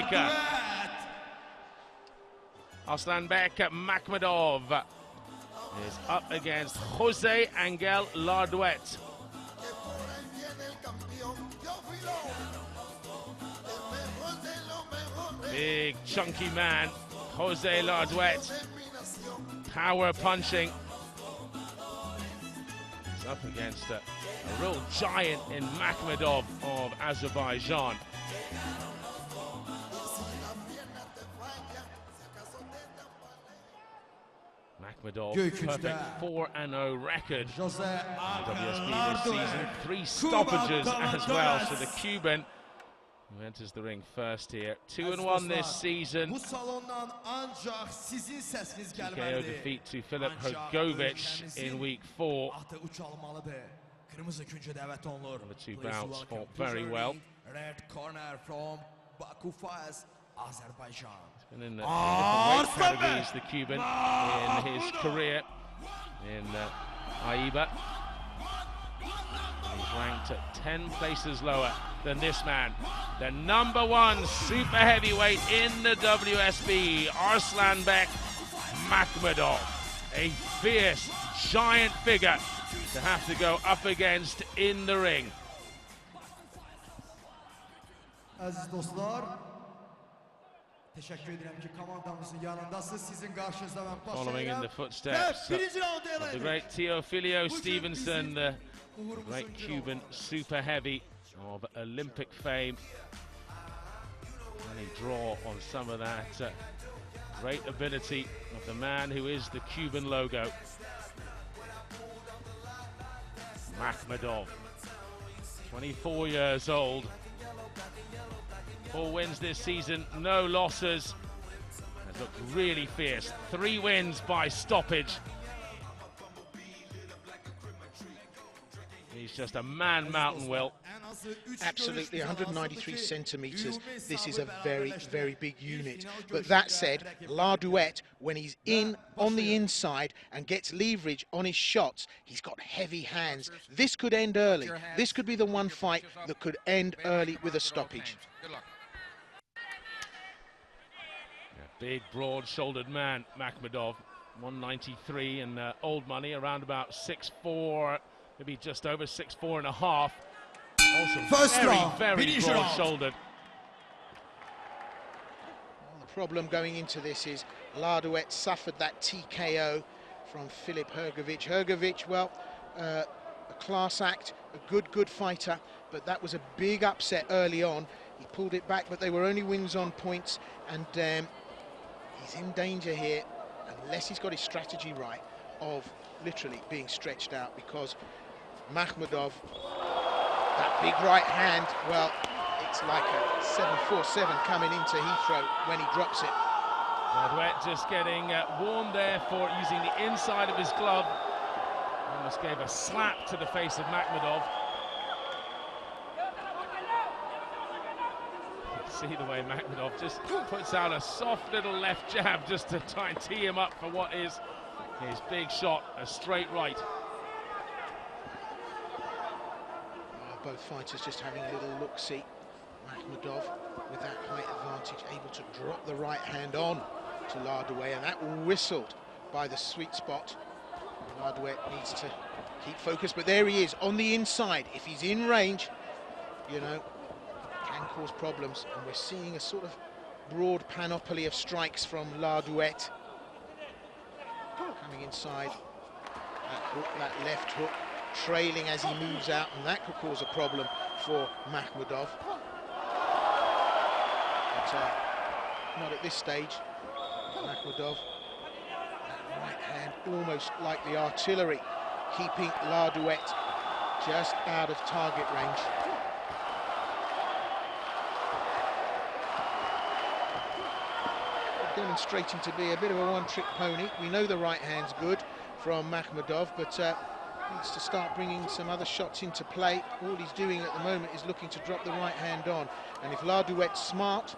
haymaker. Arslanbek MAKHMUDOV is up against Jose Angel LARDUET. Big chunky man, Jose LARDUET, power punching. He's up against a real giant in MAKHMUDOV of Azerbaijan. MAKHMUDOV, perfect 4-0 record in WSB this season. 3 stoppages as well for the Cuban, who enters the ring first here. 2-1 this season. TKO defeat to Filip Hrgovic in week 4. The 2 bouts fought very well. Red corner from Baku, Azerbaijan. He's been in the different weight categories, the Cuban, in his career in AIBA. He's ranked at 10 places lower than this man, the #1 super heavyweight in the WSB, Arslanbek MAKHMUDOV. A fierce, giant figure to have to go up against in the ring. Aziz dostlar, teşekkür ederim ki komandamızın yanındasınız. Sizin karşınızda ben following in the footsteps of the great Teofilio Stevenson, the great Cuban super heavy of Olympic fame. And he draw on some of that great ability of the man who is the Cuban logo. MAKHMUDOV, 24 years old. 4 wins this season, no losses. Has looked really fierce. 3 wins by stoppage. He's just a man mountain, Will. Absolutely, 193 centimetres. This is a very, very big unit. But that said, LARDUET, when he's on the inside and gets leverage on his shots, he's got heavy hands. This could end early. This could be the one fight that could end early with a stoppage. Big, broad-shouldered man, MAKHMUDOV, 193 in old money, around about 6'4", maybe just over 6'4 and a half. Also very broad-shouldered. Well, the problem going into this is LARDUET suffered that TKO from Filip Hrgovic. Hrgovic, well, a class act, a good fighter, but that was a big upset early on. He pulled it back, but they were only wins on points, and he's in danger here unless he's got his strategy right of literally being stretched out, because MAKHMUDOV, that big right hand, well, it's like a 747 coming into Heathrow when he drops it. LARDUET just getting warned there for using the inside of his glove. Almost gave a slap to the face of MAKHMUDOV. See the way MAKHMUDOV just puts out a soft little left jab just to try and tee him up for what is his big shot, a straight right. Both fighters just having a little look-see. MAKHMUDOV with that height advantage, able to drop the right hand on to LARDUET, and that whistled by the sweet spot. LARDUET needs to keep focused, but there he is on the inside. If he's in range, you know, can cause problems, and we're seeing a sort of broad panoply of strikes from LARDUET. Coming inside, that hook, that left hook, trailing as he moves out, and that could cause a problem for MAKHMUDOV. But not at this stage. MAKHMUDOV, that right hand almost like the artillery, keeping LARDUET just out of target range. Demonstrating to be a bit of a one-trick pony. We know the right hand's good from MAKHMUDOV, but needs to start bringing some other shots into play. All he's doing at the moment is looking to drop the right hand on, and if LARDUET's smart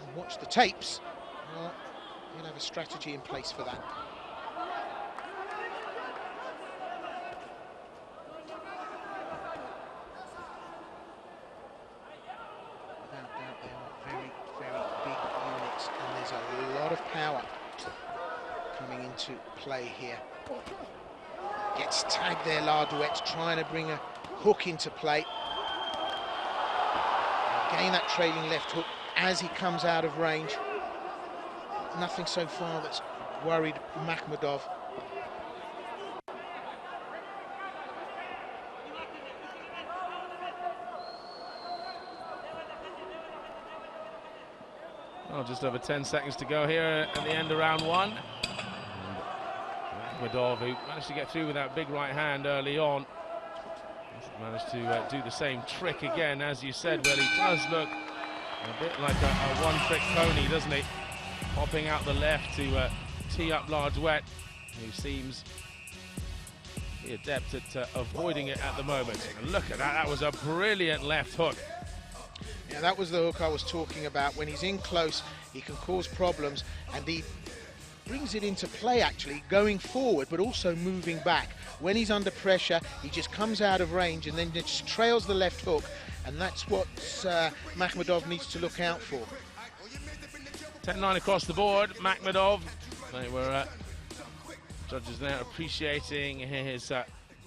and watch the tapes, well, he'll have a strategy in place for that. Without doubt, they are very, very power coming into play here. Gets tagged there, LARDUET, trying to bring a hook into play. Again, that trailing left hook as he comes out of range. Nothing so far that's worried MAKHMUDOV. Well, just over 10 seconds to go here at the end of round one. MAKHMUDOV, who managed to get through with that big right hand early on, managed to do the same trick again, as you said. Well, he does look a bit like a one-trick pony, doesn't he? Popping out the left to tee up LARDUET, who seems to be adept at avoiding it at the moment. And look at that, that was a brilliant left hook. Yeah, that was the hook I was talking about. When he's in close, he can cause problems, and he brings it into play, actually, going forward, but also moving back. When he's under pressure, he just comes out of range and then just trails the left hook, and that's what MAKHMUDOV needs to look out for. 10-9 across the board. MAKHMUDOV, they were judges there appreciating his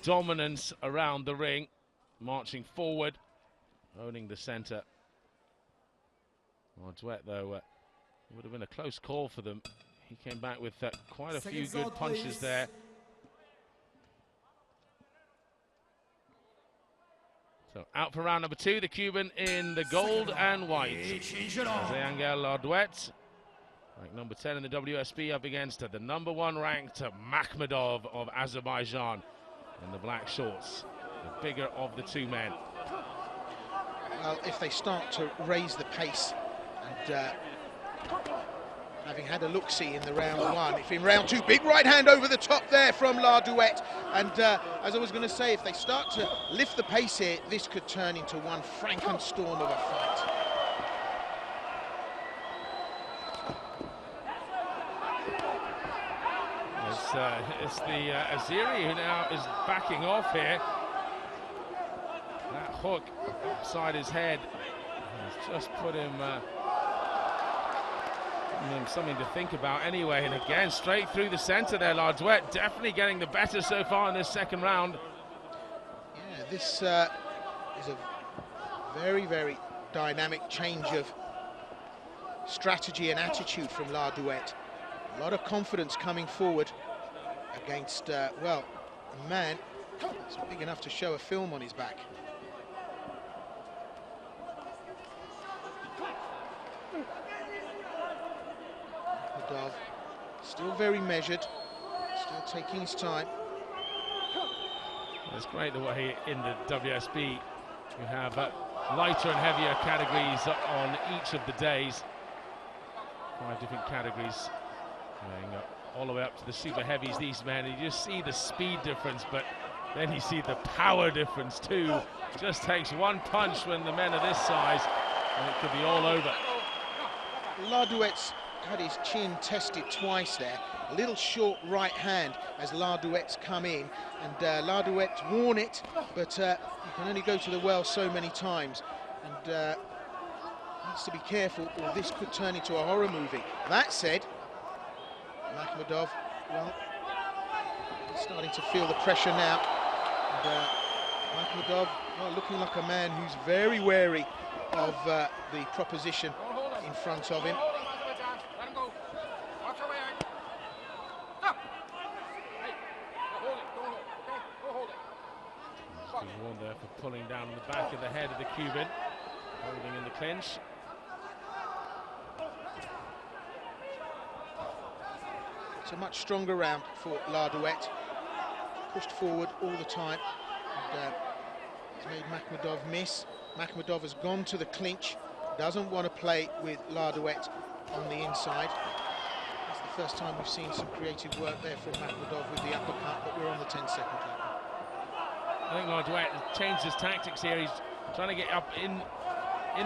dominance around the ring, marching forward, owning the center. LARDUET, though, it would have been a close call for them. He came back with quite a few good punches there. So out for round number two, the Cuban in the gold and white. LARDUET, ranked number 10 in the WSB, up against the number 1 ranked MAKHMUDOV of Azerbaijan in the black shorts, the bigger of the two men. Well, if they start to raise the pace, and having had a look-see in the round one, if in round two, big right hand over the top there from LARDUET, and as I was going to say, if they start to lift the pace here, this could turn into one Frankenstorm of a fight. It's the Azeri who now is backing off here. That hook upside his head has just put him something to think about anyway. And again, straight through the center there, LARDUET definitely getting the better so far in this second round. Yeah, this is a very, very dynamic change of strategy and attitude from LARDUET. A lot of confidence coming forward against, well, a man that's big enough to show a film on his back. MAKHMUDOV still very measured, still taking his time. It's great the way in the WSB you have lighter and heavier categories on each of the days. 5 different categories, going all the way up to the super heavies. These men, you just see the speed difference, but then you see the power difference too. Just takes one punch when the men are this size, and it could be all over. LARDUET's had his chin tested twice there. A little short right hand as LARDUET's come in, and LARDUET's worn it, but you can only go to the well so many times, and needs to be careful, or this could turn into a horror movie. That said, MAKHMUDOV, well, he's starting to feel the pressure now, and MAKHMUDOV, well, looking like a man who's very wary of the proposition in front of him. Warned there for pulling down the back of the head of the Cuban, holding in the clinch. It's a much stronger round for LARDUET. Pushed forward all the time, and he's made MAKHMUDOV miss. MAKHMUDOV has gone to the clinch, doesn't want to play with LARDUET on the inside. It's the first time we've seen some creative work there from MAKHMUDOV with the uppercut, but we're on the 10-second level. I think LARDUET changed his tactics here. He's trying to get up in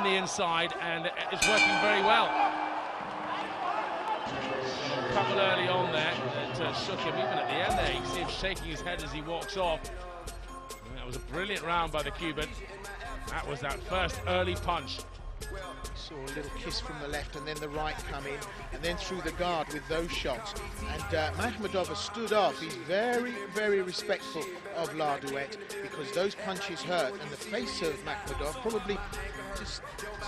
the inside, and it's working very well. A couple early on there that shook him. Even at the end there, you can see him shaking his head as he walks off. And that was a brilliant round by the Cuban. That was that first early punch Saw a little kiss from the left and then the right come in, and then through the guard with those shots. And MAKHMUDOV has stood off. He's very, very respectful of LARDUET because those punches hurt, and the face of MAKHMUDOV probably just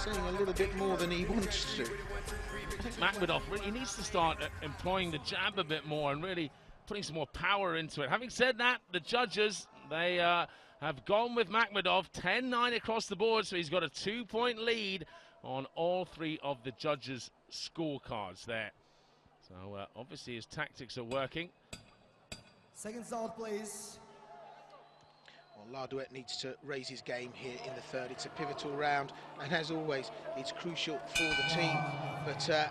saying a little bit more than he wants to. I think MAKHMUDOV really needs to start employing the jab a bit more and really putting some more power into it. Having said that, the judges, they have gone with MAKHMUDOV 10-9 across the board, so he's got a 2-point lead on all three of the judges' scorecards there. So obviously his tactics are working. Seconds out, please. Well, LARDUET needs to raise his game here in the third. It's a pivotal round, and as always, it's crucial for the team. But I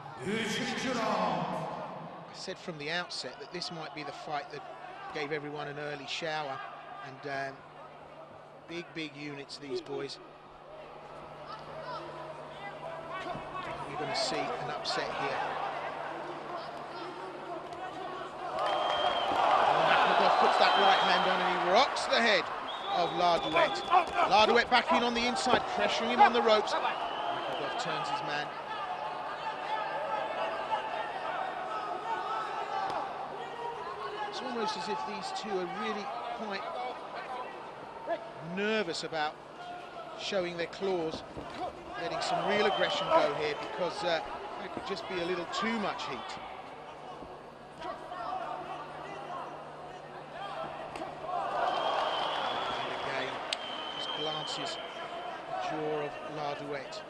said from the outset that this might be the fight that gave everyone an early shower. And big units, these boys. You're going to see an upset here. MAKHMUDOV puts that right hand on and he rocks the head of LARDUET. LARDUET back in on the inside, pressuring him on the ropes. MAKHMUDOV turns his man. It's almost as if these two are really quite nervous about showing their claws, letting some real aggression go here, because there could just be a little too much heat. And again, just glances the jaw of LARDUET.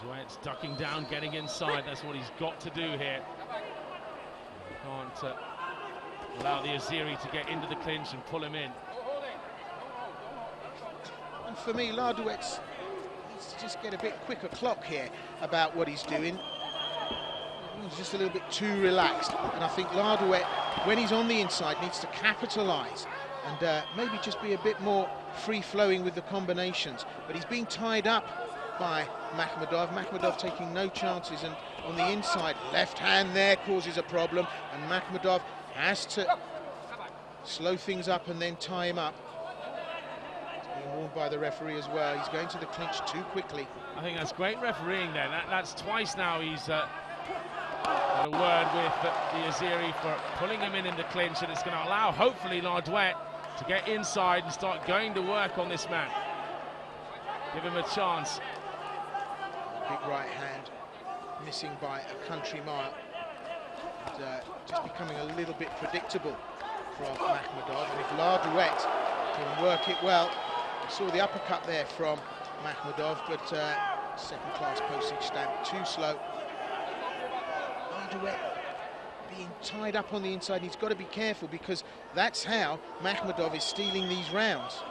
LARDUET's ducking down, getting inside. That's what he's got to do here. Can't allow the Azeri to get into the clinch and pull him in. And for me, LARDUET needs to just get a bit quicker clock here about what he's doing. He's just a little bit too relaxed, and I think LARDUET, when he's on the inside, needs to capitalise and maybe just be a bit more free-flowing with the combinations. But he's being tied up by MAKHMUDOV. MAKHMUDOV taking no chances, and on the inside, left hand there causes a problem, and MAKHMUDOV has to slow things up and then tie him up. He's being warned by the referee as well. He's going to the clinch too quickly. I think that's great refereeing there. That's twice now he's got a word with the Azeri for pulling him in the clinch, and it's going to allow, hopefully, LARDUET to get inside and start going to work on this man. Give him a chance. Big right hand, missing by a country mile. And, just becoming a little bit predictable from MAKHMUDOV. And if LARDUET can work it well, we saw the uppercut there from MAKHMUDOV, but second-class postage stamp, too slow. LARDUET being tied up on the inside. He's got to be careful, because that's how MAKHMUDOV is stealing these rounds.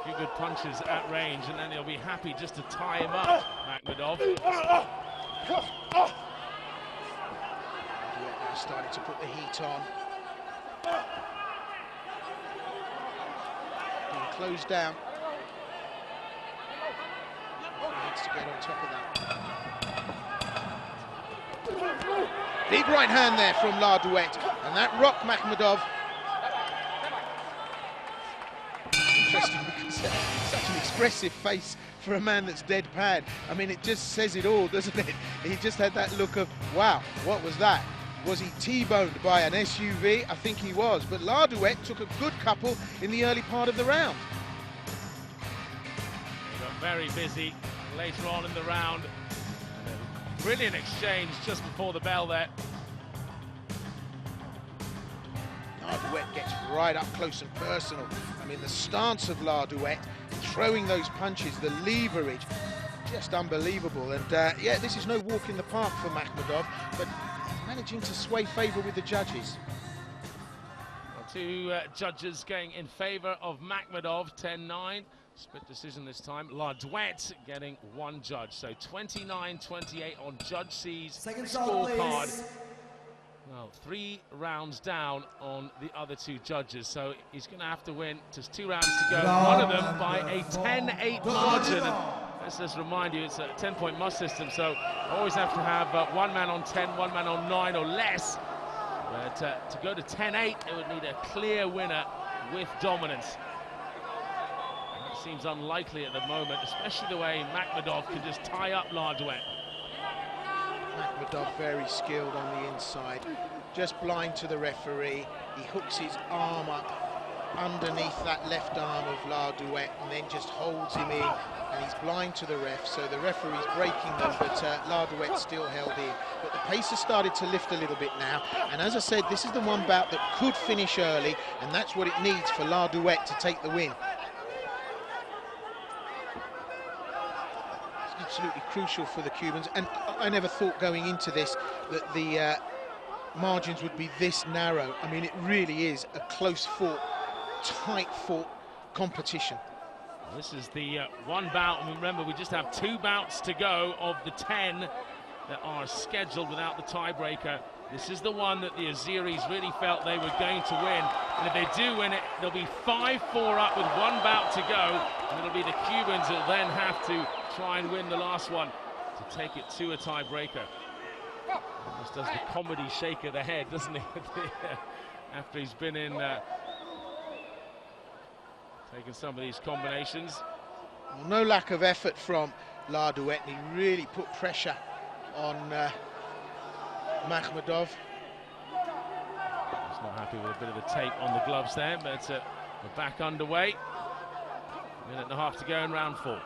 A few good punches at range, and then he'll be happy just to tie him up, MAKHMUDOV. LARDUET now starting to put the heat on. Being closed down. He needs to get on top of that. Big right hand there from LARDUET, and that rocked MAKHMUDOV. Interesting, because such an expressive face for a man that's deadpan. I mean, it just says it all, doesn't it? He just had that look of, wow, what was that? Was he T-boned by an SUV? I think he was, but LARDUET took a good couple in the early part of the round. They got very busy later on in the round. Brilliant exchange just before the bell there. LARDUET gets right up close and personal. I mean, the stance of LARDUET, throwing those punches, the leverage, just unbelievable. And yeah, this is no walk in the park for MAKHMUDOV, but he's managing to sway favour with the judges. Well, two judges going in favour of MAKHMUDOV, 10-9. Split decision this time. LARDUET getting one judge. So 29-28 on Judge C's scorecard. Well, 3 rounds down on the other two judges, so he's going to have to win just 2 rounds to go, one of them by a 10-8 margin. And let's just remind you, it's a 10-point must system, so always have to have one man on 10, one man on 9 or less But to go to 10-8, it would need a clear winner with dominance. That seems unlikely at the moment, especially the way MAKHMUDOV can just tie up LARDUET. MAKHMUDOV very skilled on the inside, just blind to the referee. He hooks his arm up underneath that left arm of LARDUET and then just holds him in, and he's blind to the ref, so the referee's breaking them, but LARDUET still held in. But the pace has started to lift a little bit now, and as I said, this is the one bout that could finish early, and that's what it needs for LARDUET to take the win. It's absolutely crucial for the Cubans, and I never thought going into this that the margins would be this narrow. I mean, it really is a close-fought, tight-fought competition. This is the one bout, and remember, we just have 2 bouts to go of the 10 that are scheduled without the tiebreaker. This is the one that the Azeris really felt they were going to win, and if they do win it, they'll be 5-4 up with 1 bout to go, and it'll be the Cubans who'll then have to try and win the last one to take it to a tiebreaker. Almost does the comedy shake of the head, doesn't he? After he's been in taking some of these combinations. Well, no lack of effort from LARDUET, and he really put pressure on MAKHMUDOV. He's not happy with a bit of the tape on the gloves there, but we're back underway. 1.5 to go in round 4.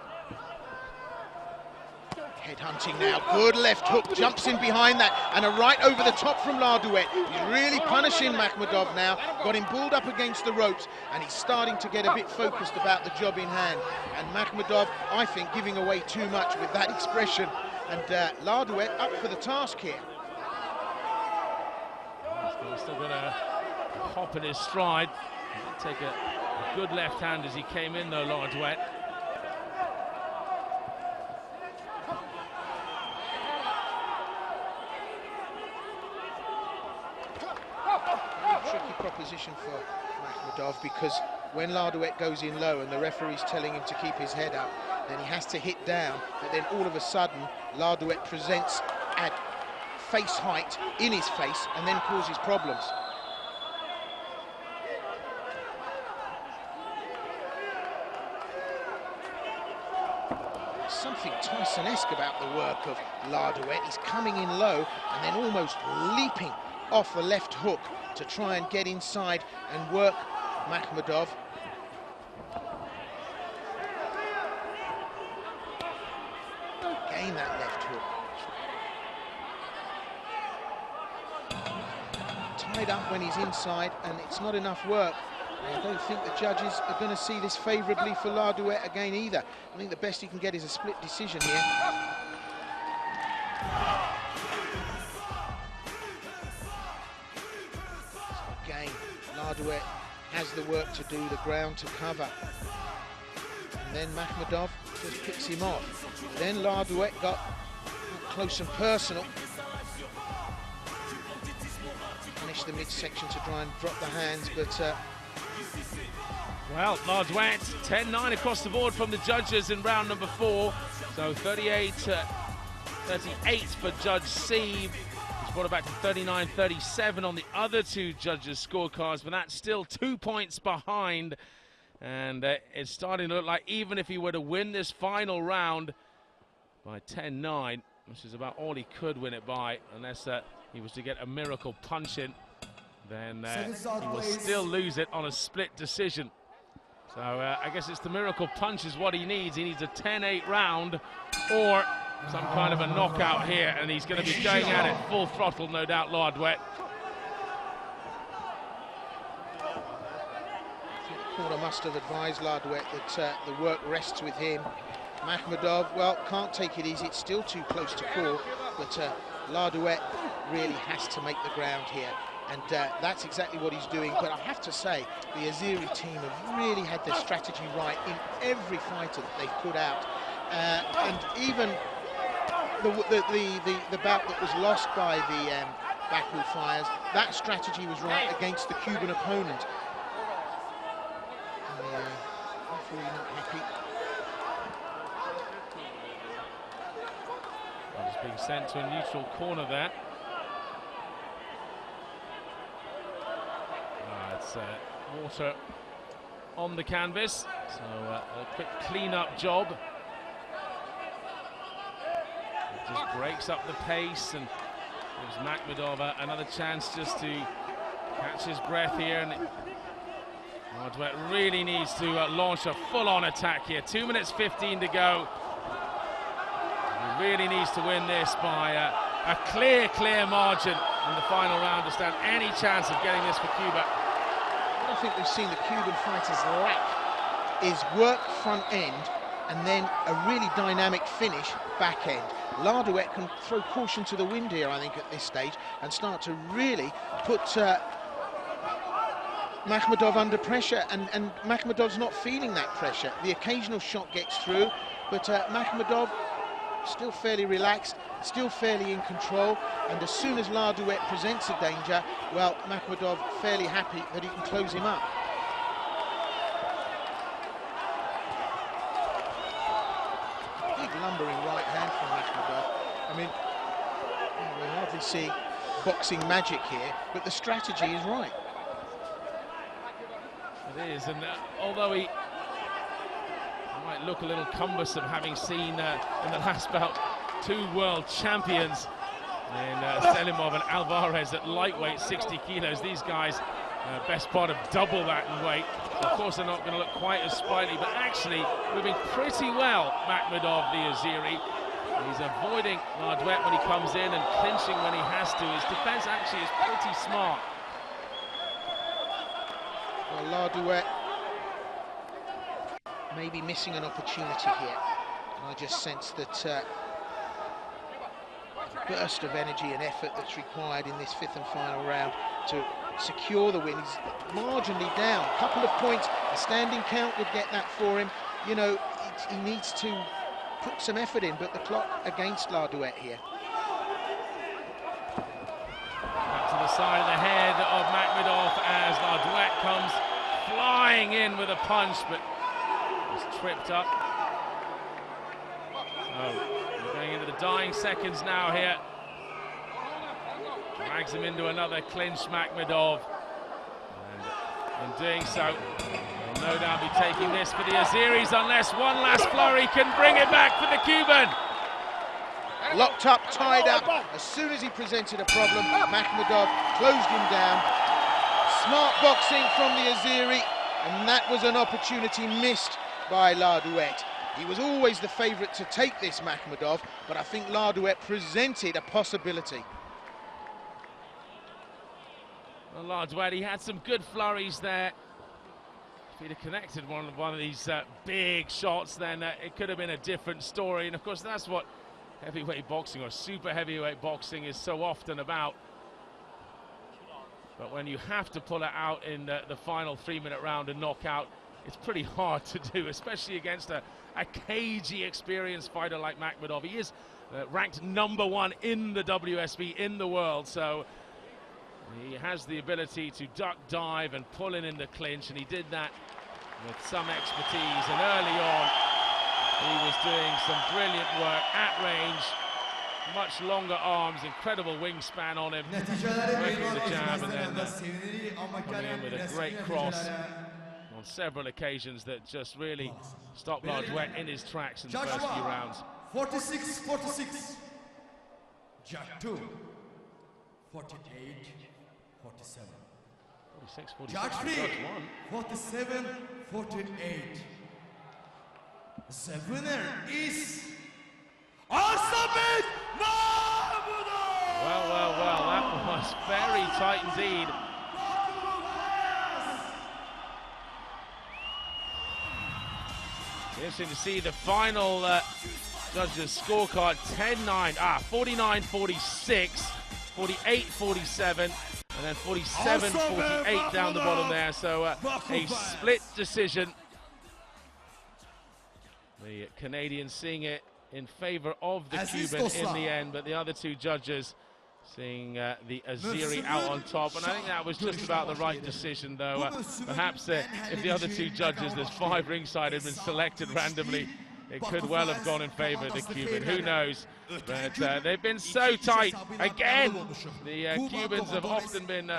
Head hunting now, good left hook, jumps in behind that, and a right over the top from LARDUET. He's really punishing MAKHMUDOV now, got him pulled up against the ropes, and he's starting to get a bit focused about the job in hand. And MAKHMUDOV, I think, giving away too much with that expression, and LARDUET up for the task here. He's still got a hop in his stride. Take a good left hand as he came in though, LARDUET. Tricky proposition for MAKHMUDOV, because when LARDUET goes in low and the referee's telling him to keep his head up, then he has to hit down, but then all of a sudden LARDUET presents at face height in his face and then causes problems. Something Tyson-esque about the work of LARDUET. He's coming in low and then almost leaping off the left hook to try and get inside and work MAKHMUDOV. Again, that left hook. Tied up when he's inside, and it's not enough work. I don't think the judges are going to see this favourably for LARDUET again either. I think the best he can get is a split decision here. Again, LARDUET has the work to do, the ground to cover. And then MAKHMUDOV just picks him off. Then LARDUET got close and personal. Finished the midsection to try and drop the hands, but well, LARDUET 10-9 across the board from the judges in round number 4. So 38 for Judge Sieve. He's brought it back to 39-37 on the other 2 judges' scorecards, but that's still 2 points behind. And it's starting to look like even if he were to win this final round by 10-9, which is about all he could win it by, unless he was to get a miracle punch in, then he will still lose it on a split decision. So I guess it's the miracle punch is what he needs. He needs a 10-8 round or some kind of a knockout here, and he's going to be going at it full throttle, no doubt, LARDUET. The corner must have advised LARDUET that the work rests with him. MAKHMUDOV, well, can't take it easy. It's still too close to call, but LARDUET really has to make the ground here. And that's exactly what he's doing. But I have to say, the Azeri team have really had their strategy right in every fighter that they've put out. And even the bout that was lost by the Baku Fires, that strategy was right against the Cuban opponent. Referee not happy. He's being sent to a neutral corner there. water on the canvas. So a quick clean-up job. It just breaks up the pace and gives MAKHMUDOV another chance just to catch his breath here. And LARDUET really needs to launch a full-on attack here. 2 minutes 15 to go. He really needs to win this by a clear margin in the final round to stand any chance of getting this for Cuba. What I think we've seen the Cuban fighters lack is work front end and then a really dynamic finish back end. LARDUET can throw caution to the wind here, I think, at this stage and start to really put MAKHMUDOV under pressure, and MAKHMUDOV's not feeling that pressure. The occasional shot gets through, but MAKHMUDOV still fairly relaxed, still fairly in control, and as soon as LARDUET presents a danger, well, MAKHMUDOV fairly happy that he can close him up. Big lumbering right hand from MAKHMUDOV. I mean, we hardly see boxing magic here, but the strategy is right. It is, and although he might look a little cumbersome, having seen in the last bout 2 world champions in Selimov and Alvarez at lightweight, 60 kilos. These guys, best part of double that in weight. Of course, they're not going to look quite as sprightly, but actually moving pretty well, MAKHMUDOV, the Azeri. He's avoiding LARDUET when he comes in and clinching when he has to. His defense actually is pretty smart. Well, LARDUET may be missing an opportunity here. And I just sense that burst of energy and effort that's required in this 5th and final round to secure the win. He's marginally down, a couple of points. A standing count would get that for him. You know, he needs to put some effort in, but the clock against LARDUET here. Back to the side of the head of MAKHMUDOV as LARDUET comes flying in with a punch, but was tripped up. So we're going into the dying seconds now here. Drags him into another clinch, MAKHMUDOV. And in doing so, he'll no doubt be taking this for the Azeris unless one last flurry can bring it back for the Cuban. Locked up, tied up. As soon as he presented a problem, MAKHMUDOV closed him down. Smart boxing from the Azeri, and that was an opportunity missed by LARDUET. He was always the favourite to take this, MAKHMUDOV, but I think LARDUET presented a possibility. Well, LARDUET, he had some good flurries there. If he'd have connected one of these big shots, then it could have been a different story. And of course, that's what heavyweight boxing or super heavyweight boxing is so often about. But when you have to pull it out in the final 3-minute round and knock out, it's pretty hard to do, especially against a cagey, experienced fighter like MAKHMUDOV. He is ranked #1 in the WSB in the world, so he has the ability to duck, dive, and pull in the clinch, and he did that with some expertise. And early on, he was doing some brilliant work at range. Much longer arms, incredible wingspan on him, working the jab and then coming in with a great cross on several occasions that just really stopped LARDUET in his tracks in the first few rounds. 46-46. Judge 2. 48-47. 46-46. Judge 3. 47-48. The winner is Arslanbek. Well, that was very tight indeed. Interesting to see the final judges' scorecard, 10-9, 49-46, 48-47, and then 47-48 down the bottom there. So a split decision. The Canadians seeing it in favor of the Cuban in the end, but the other 2 judges seeing the Azeri out on top, and I think that was just about the right decision, though. Perhaps if the other 2 judges, there's 5 ringside, had been selected randomly, it could well have gone in favor of the Cuban. Who knows? But they've been so tight. Again, the Cubans have often been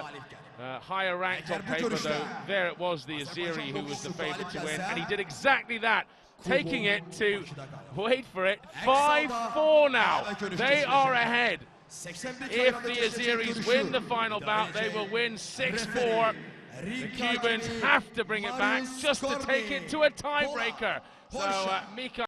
higher ranked on paper, though. There it was, the Azeri who was the favourite to win, and he did exactly that, taking it to, wait for it, 5-4 now. They are ahead. If the Azeris win the final bout, they will win 6-4. The Cubans have to bring it back just to take it to a tiebreaker. So Mika